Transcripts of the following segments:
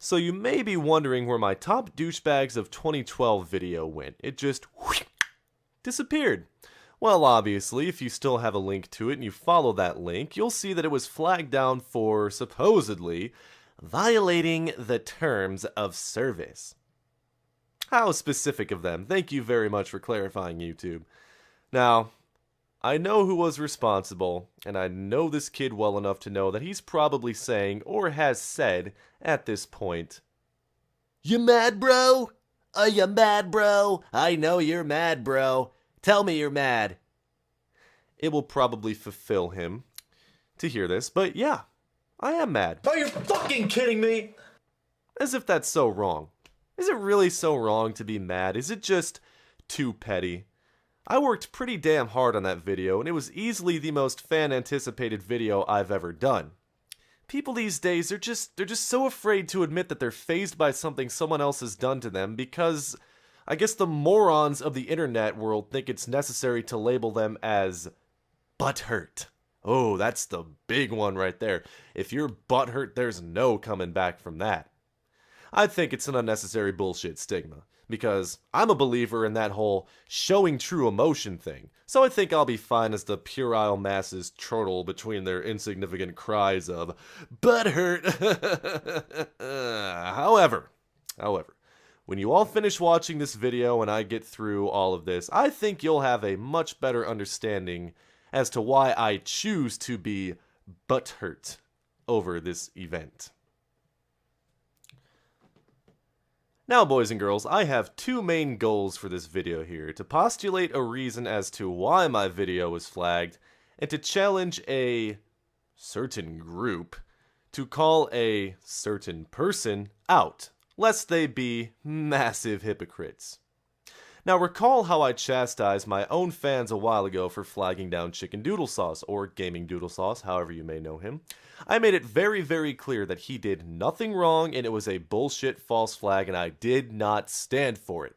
So you may be wondering where my top douchebags of 2012 video went. It just disappeared. Well, obviously, if you still have a link to it and you follow that link, you'll see that it was flagged down for, supposedly, violating the terms of service. How specific of them. Thank you very much for clarifying, YouTube. Now, I know who was responsible, and I know this kid well enough to know that he's probably saying, or has said, at this point, "You mad, bro? Are you mad, bro? I know you're mad, bro. Tell me you're mad." It will probably fulfill him to hear this, but yeah, I am mad. Are you fucking kidding me? As if that's so wrong. Is it really so wrong to be mad? Is it just too petty? I worked pretty damn hard on that video, and it was easily the most fan-anticipated video I've ever done. People these days, they're just so afraid to admit that they're fazed by something someone else has done to them because I guess the morons of the internet world think it's necessary to label them as butthurt. Oh, that's the big one right there. If you're butthurt, there's no coming back from that. I think it's an unnecessary bullshit stigma, because I'm a believer in that whole showing true emotion thing, so I think I'll be fine as the puerile masses chortle between their insignificant cries of butthurt. However, when you all finish watching this video and I get through all of this, I think you'll have a much better understanding as to why I choose to be butthurt over this event. Now, boys and girls, I have two main goals for this video here: to postulate a reason as to why my video was flagged, and to challenge a certain group to call a certain person out, lest they be massive hypocrites. Now, recall how I chastised my own fans a while ago for flagging down Chicken Doodle Sauce, or Gaming Doodle Sauce, however you may know him. I made it very, very clear that he did nothing wrong and it was a bullshit false flag and I did not stand for it.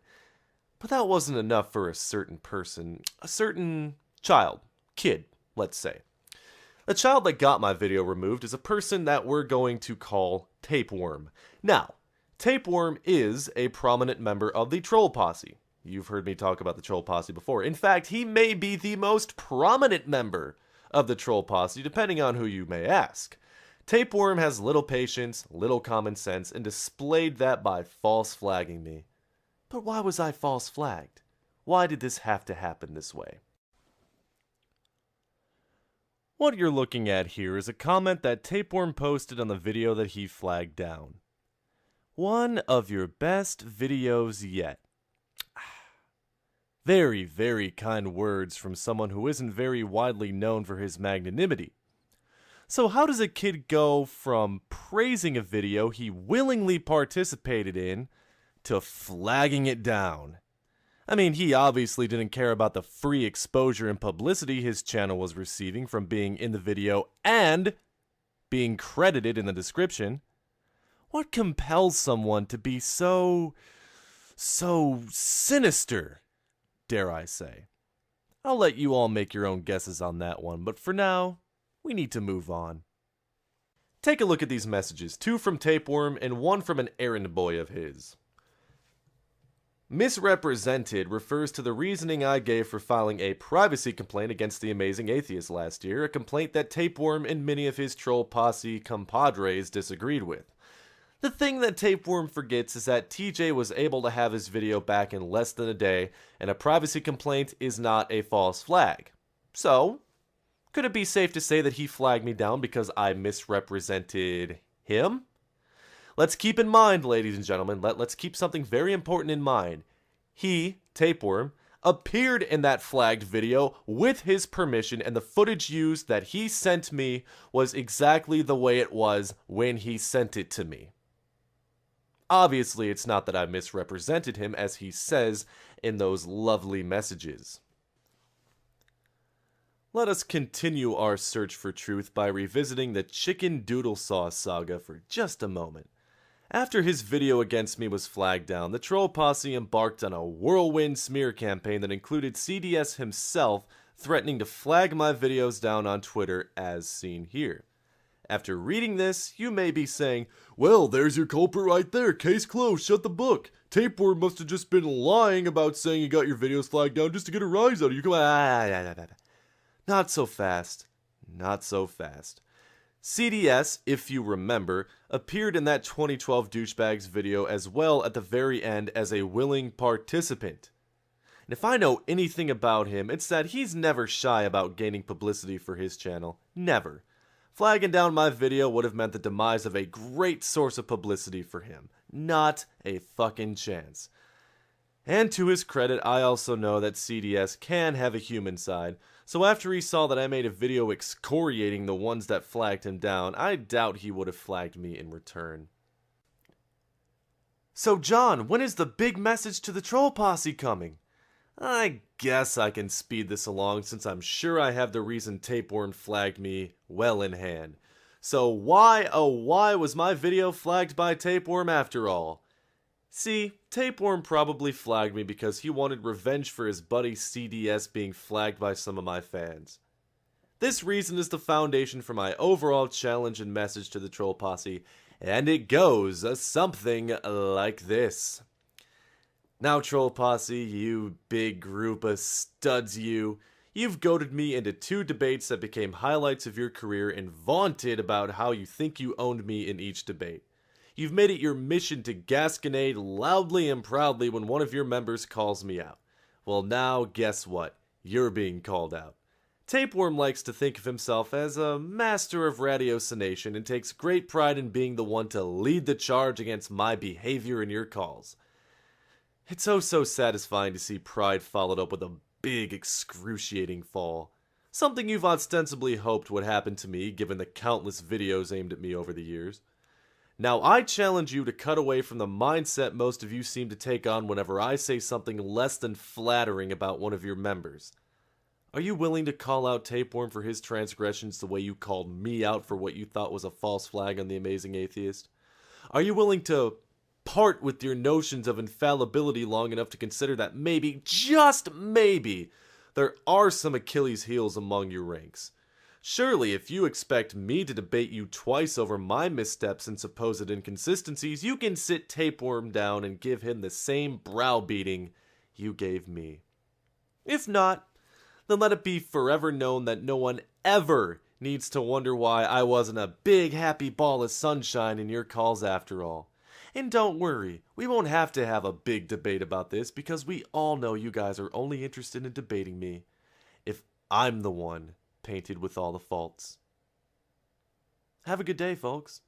But that wasn't enough for a certain person, a certain child, kid, let's say. The child that got my video removed is a person that we're going to call Tapeworm. Now, Tapeworm is a prominent member of the Troll Posse. You've heard me talk about the Troll Posse before. In fact, he may be the most prominent member of the Troll Posse, depending on who you may ask. Tapeworm has little patience, little common sense, and displayed that by false flagging me. But why was I false flagged? Why did this have to happen this way? What you're looking at here is a comment that Tapeworm posted on the video that he flagged down. One of your best videos yet. Very, very kind words from someone who isn't very widely known for his magnanimity. So how does a kid go from praising a video he willingly participated in to flagging it down? I mean, he obviously didn't care about the free exposure and publicity his channel was receiving from being in the video and being credited in the description. What compels someone to be so sinister, dare I say? I'll let you all make your own guesses on that one, but for now, we need to move on. Take a look at these messages, two from Tapeworm and one from an errand boy of his. Misrepresented refers to the reasoning I gave for filing a privacy complaint against the Amazing Atheist last year, a complaint that Tapeworm and many of his Troll Posse compadres disagreed with. The thing that Tapeworm forgets is that TJ was able to have his video back in less than a day, and a privacy complaint is not a false flag. So, could it be safe to say that he flagged me down because I misrepresented him? Let's keep in mind, ladies and gentlemen, let's keep something very important in mind. He, Tapeworm, appeared in that flagged video with his permission, and the footage used that he sent me was exactly the way it was when he sent it to me. Obviously, it's not that I misrepresented him, as he says in those lovely messages. Let us continue our search for truth by revisiting the Chicken Doodle Sauce saga for just a moment. After his video against me was flagged down, the Troll Posse embarked on a whirlwind smear campaign that included CDS himself threatening to flag my videos down on Twitter, as seen here. After reading this, you may be saying, well, there's your culprit right there, case closed, shut the book. Tapeworm must have just been lying about saying you got your videos flagged down just to get a rise out of you. Come on. Not so fast. Not so fast. CDS, if you remember, appeared in that 2012 Douchebags video as well at the very end as a willing participant. And if I know anything about him, it's that he's never shy about gaining publicity for his channel. Never. Flagging down my video would have meant the demise of a great source of publicity for him. Not a fucking chance. And to his credit, I also know that CDS can have a human side, so after he saw that I made a video excoriating the ones that flagged him down, I doubt he would have flagged me in return. So John, when is the big message to the troll posse coming? I guess I can speed this along since I'm sure I have the reason Tapeworm flagged me well in hand. So why, oh why was my video flagged by Tapeworm after all? See, Tapeworm probably flagged me because he wanted revenge for his buddy CDS being flagged by some of my fans. This reason is the foundation for my overall challenge and message to the troll posse, and it goes something like this. Now, troll posse, you big group of studs, you've goaded me into 2 debates that became highlights of your career and vaunted about how you think you owned me in each debate. You've made it your mission to gasconade loudly and proudly when one of your members calls me out. Well, now, guess what? You're being called out. Tapeworm likes to think of himself as a master of ratiocination and takes great pride in being the one to lead the charge against my behavior in your calls. It's oh so satisfying to see pride followed up with a big, excruciating fall. Something you've ostensibly hoped would happen to me given the countless videos aimed at me over the years. Now I challenge you to cut away from the mindset most of you seem to take on whenever I say something less than flattering about one of your members. Are you willing to call out Tapeworm for his transgressions the way you called me out for what you thought was a false flag on The Amazing Atheist? Are you willing to part with your notions of infallibility long enough to consider that maybe, just maybe, there are some Achilles heels among your ranks? Surely, if you expect me to debate you twice over my missteps and supposed inconsistencies, you can sit Tapeworm down and give him the same browbeating you gave me. If not, then let it be forever known that no one ever needs to wonder why I wasn't a big happy ball of sunshine in your calls after all. And don't worry, we won't have to have a big debate about this because we all know you guys are only interested in debating me if I'm the one painted with all the faults. Have a good day, folks.